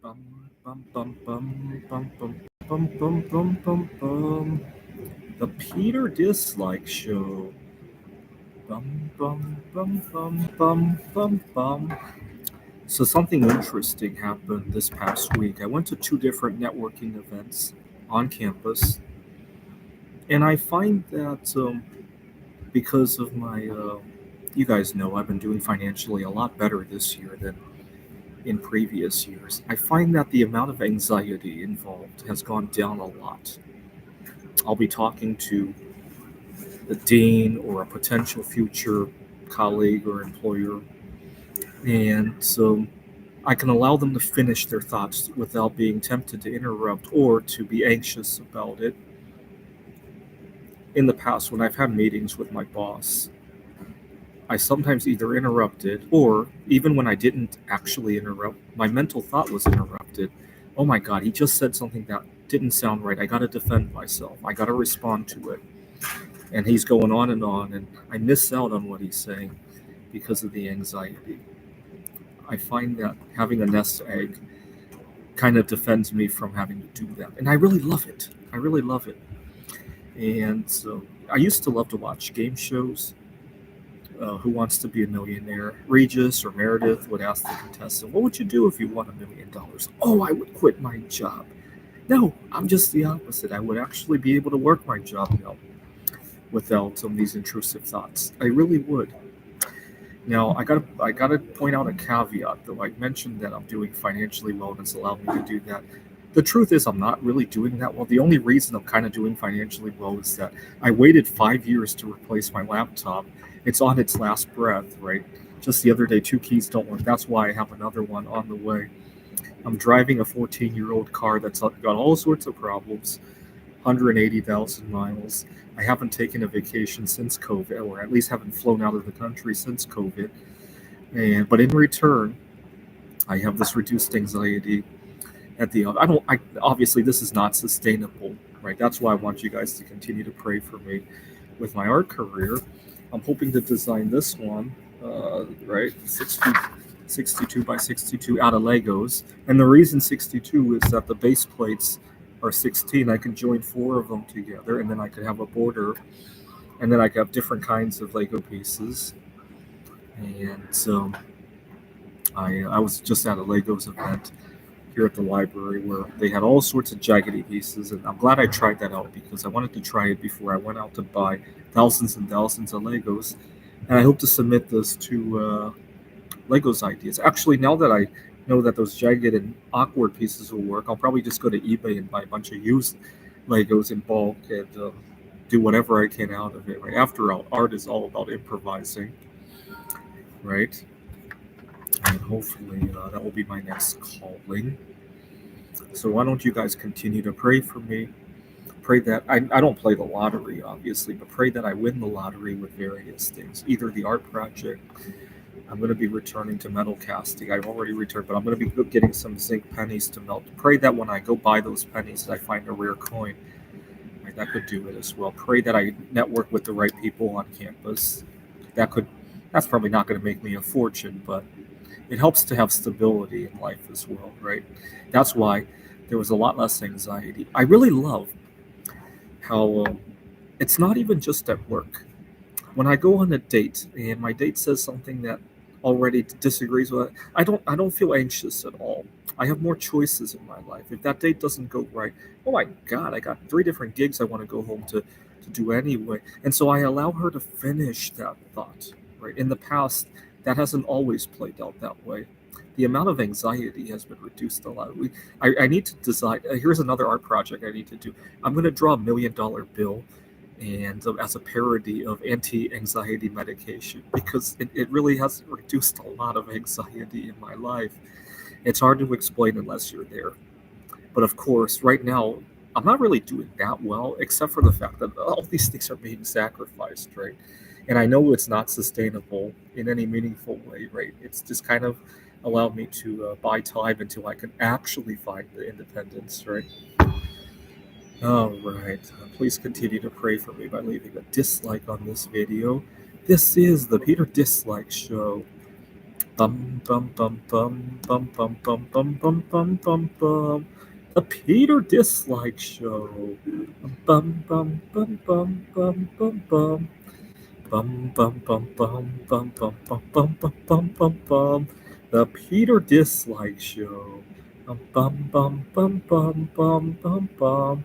Bum, bum, bum, bum, bum, bum, bum, bum, bum, bum, bum. The Peter Dislike Show. Bum, bum, bum, bum, bum, bum, bum. So something interesting happened this past week. I went to two different networking events on campus, and I find that because of you guys know I've been doing financially a lot better this year than in previous years. I find that the amount of anxiety involved has gone down a lot. I'll be talking to the dean or a potential future colleague or employer, and so I can allow them to finish their thoughts without being tempted to interrupt or to be anxious about it. In the past, when I've had meetings with my boss, I sometimes either interrupted or even when I didn't actually interrupt, my mental thought was interrupted. Oh my God, he just said something that didn't sound right. I got to defend myself. I got to respond to it. And he's going on, and I miss out on what he's saying because of the anxiety. I find that having a nest egg kind of defends me from having to do that. And I really love it. I really love it. And so I used to love to watch game shows. Who Wants to Be a Millionaire? Regis or Meredith would ask the contestant, "What would you do if you won $1 million?" Oh, I would quit my job. No, I'm just the opposite. I would actually be able to work my job now without some of these intrusive thoughts. I really would. Now, I gotta point out a caveat, though. I mentioned that I'm doing financially well, and it's allowed me to do that. The truth is, I'm not really doing that well. The only reason I'm kind of doing financially well is that I waited 5 years to replace my laptop. It's on its last breath, right? Just the other day, two keys don't work. That's why I have another one on the way. I'm driving a 14-year-old car that's got all sorts of problems, 180,000 miles. I haven't taken a vacation since COVID, or at least haven't flown out of the country since COVID. But in return, I have this reduced anxiety at the I don't I obviously this is not sustainable, right? That's why I want you guys to continue to pray for me with my art career. I'm hoping to design this one, right, 62 by 62 out of Legos. And the reason 62 is that the base plates are 16. I can join four of them together, and then I could have a border, and then I could have different kinds of Lego pieces. And so I was just at a Legos event here at the library where they had all sorts of jaggedy pieces, and I'm glad I tried that out because I wanted to try it before I went out to buy thousands and thousands of Legos, and I hope to submit this to Legos ideas. Actually, now that I know that those jagged and awkward pieces will work, I'll probably just go to eBay and buy a bunch of used Legos in bulk and do whatever I can out of it. Right? After all, art is all about improvising, right? And hopefully that will be my next calling. So why don't you guys continue to pray for me? Pray that I don't play the lottery, obviously, but pray that I win the lottery with various things. Either the art project, I'm going to be returning to metal casting. I've already returned, but I'm going to be getting some zinc pennies to melt. Pray that when I go buy those pennies, I find a rare coin. Right, that could do it as well. Pray that I network with the right people on campus. That could, that's probably not going to make me a fortune, but it helps to have stability in life as well, right? That's why there was a lot less anxiety. I really love how it's not even just at work. When I go on a date and my date says something that already disagrees with it, I don't feel anxious at all. I have more choices in my life. If that date doesn't go right, oh my God, I got three different gigs I want to go home to do anyway. And so I allow her to finish that thought. Right. In the past, that hasn't always played out that way. The amount of anxiety has been reduced a lot. I need to design. Here's another art project I need to do. I'm going to draw $1 million bill and as a parody of anti-anxiety medication because it really has reduced a lot of anxiety in my life. It's hard to explain unless you're there. But of course, right now, I'm not really doing that well, except for the fact that all these things are being sacrificed, right? And I know it's not sustainable in any meaningful way, right? It's just kind of allowed me to buy time until I can actually find the independence, right? All right. Please continue to pray for me by leaving a dislike on this video. This is the Peter Dislike Show. Bum bum bum bum bum bum bum bum bum bum bum bum. The Peter Dislike Show. Bum bum bum bum bum bum bum. Bum bum bum bum bum bum bum bum bum bum bum bum. The Peter Dislike Show. Bum bum bum bum bum bum bum.